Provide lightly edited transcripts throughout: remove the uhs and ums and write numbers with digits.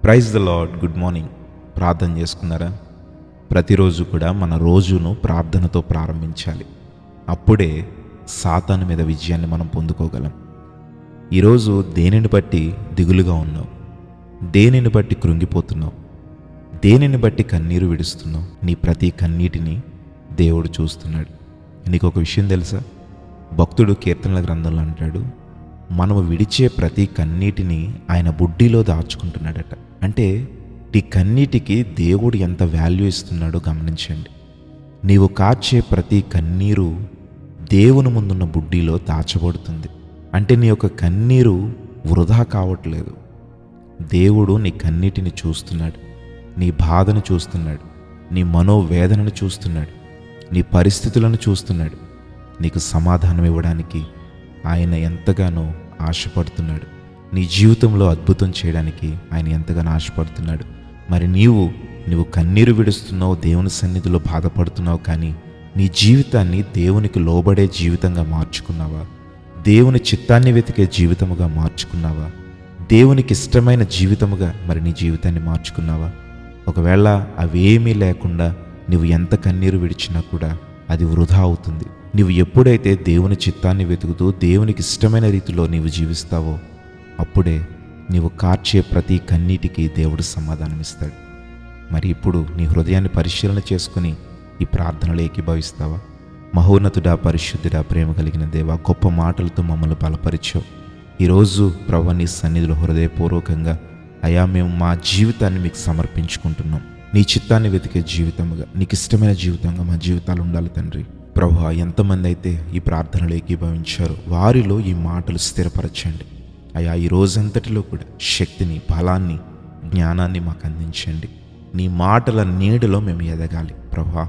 Praise the lord. Good morning. ప్రార్థన చేసుకున్నారా? ప్రతిరోజు కూడా మన రోజును ప్రార్థనతో ప్రారంభించాలి. అప్పుడే సాతాను మీద విజయాన్ని మనం పొందుకోగలం. ఈరోజు దేనిని బట్టి దిగులుగా ఉన్నావు? దేనిని బట్టి కృంగిపోతున్నావు? దేనిని బట్టి కన్నీరు విడుస్తున్నావు? నీ ప్రతి కన్నీటిని దేవుడు చూస్తున్నాడు. నీకు ఒక విషయం తెలుసా? భక్తుడు కీర్తనల గ్రంథంలో అంటాడు, మనము విడిచే ప్రతి కన్నీటిని ఆయన బుడ్డిలో దాచుకుంటున్నాడట. అంటే ఈ కన్నీటికి దేవుడు ఎంత వాల్యూ ఇస్తున్నాడో గమనించండి. నీవు కార్చే ప్రతి కన్నీరు దేవుని ముందున్న బుడ్డిలో దాచబడుతుంది. అంటే నీ యొక్క కన్నీరు వృధా కావట్లేదు. దేవుడు నీ కన్నీటిని చూస్తున్నాడు, నీ బాధను చూస్తున్నాడు, నీ మనోవేదనను చూస్తున్నాడు, నీ పరిస్థితులను చూస్తున్నాడు. నీకు సమాధానం ఇవ్వడానికి ఆయన ఎంతగానో ఆశపడుతున్నాడు. నీ జీవితంలో అద్భుతం చేయడానికి ఆయన ఎంతగానో ఆశపడుతున్నాడు. మరి నీవు కన్నీరు విడుస్తున్నావు, దేవుని సన్నిధిలో బాధపడుతున్నావు, కానీ నీ జీవితాన్ని దేవునికి లోబడే జీవితంగా మార్చుకున్నావా? దేవుని చిత్తాన్ని వెతికే జీవితముగా మార్చుకున్నావా? దేవునికి ఇష్టమైన జీవితముగా మరి నీ జీవితాన్ని మార్చుకున్నావా? ఒకవేళ అవేమీ లేకుండా నువ్వు ఎంత కన్నీరు విడిచినా కూడా అది వృధా అవుతుంది. నువ్వు ఎప్పుడైతే దేవుని చిత్తాన్ని వెతుకుతూ దేవునికి ఇష్టమైన రీతిలో నీవు జీవిస్తావో అప్పుడే నీవు కార్చే ప్రతి కన్నీటికి దేవుడు సమాధానం ఇస్తాడు. మరి ఇప్పుడు నీ హృదయాన్ని పరిశీలన చేసుకుని ఈ ప్రార్థనలు ఏకీభవిస్తావా? మహోన్నతుడా, పరిశుద్ధుడా, ప్రేమ కలిగిన దేవా, గొప్ప మాటలతో మమ్మల్ని బలపరిచావు. ఈరోజు ప్రభువా నీ సన్నిధిలో హృదయపూర్వకంగా అయా మేము మా జీవితాన్ని మీకు సమర్పించుకుంటున్నాం. నీ చిత్తాన్ని వెతికే జీవితముగా, నీకు ఇష్టమైన జీవితంగా మా జీవితాలు ఉండాలి తండ్రి. ప్రభువా, ఎంతమంది అయితే ఈ ప్రార్థనలు ఏకీభవించారో వారిలో ఈ మాటలు స్థిరపరచండి. అయా ఈ రోజంతటిలో కూడా శక్తిని, బలాన్ని, జ్ఞానాన్ని మాకు అందించండి. నీ మాటల నీడలో మేము ఎదగాలి. ప్రభువా,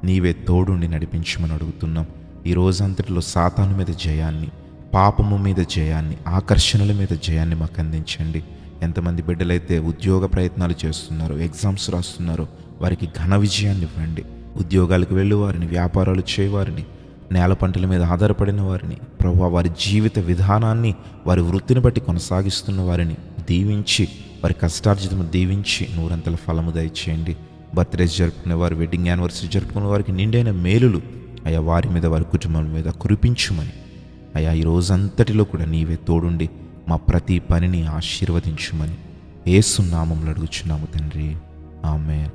నీవే తోడుండి నడిపించమని అడుగుతున్నాం. ఈ రోజంతటిలో సాతాను మీద జయాన్ని, పాపము మీద జయాన్ని, ఆకర్షణల మీద జయాన్ని మాకు అందించండి. ఎంతమంది బిడ్డలైతే ఉద్యోగ ప్రయత్నాలు చేస్తున్నారో, ఎగ్జామ్స్ రాస్తున్నారో వారికి ఘన విజయాన్ని ఇవ్వండి. ఉద్యోగాలకు వెళ్ళి వారిని, వ్యాపారాలు చేయవారిని, నేల పంటల మీద ఆధారపడిన వారిని, ప్రభువా వారి జీవిత విధానాన్ని, వారి వృత్తిని బట్టి కొనసాగిస్తున్న వారిని దీవించి, వారి కష్టార్జితము దీవించి నూరంతల ఫలము దయచేయండి. బర్త్డేస్ జరుపుకునే వారు, వెడ్డింగ్ యానివర్సరీ జరుపుకునే వారికి నిండైన మేలులు అయా వారి మీద, వారి కుటుంబాల మీద కురిపించుమని అయా ఈ రోజంతటిలో కూడా నీవే తోడుండి మా ప్రతి పనిని ఆశీర్వదించుమని యేసు నామములో అడుగుచున్నాము తండ్రి. ఆమేన్.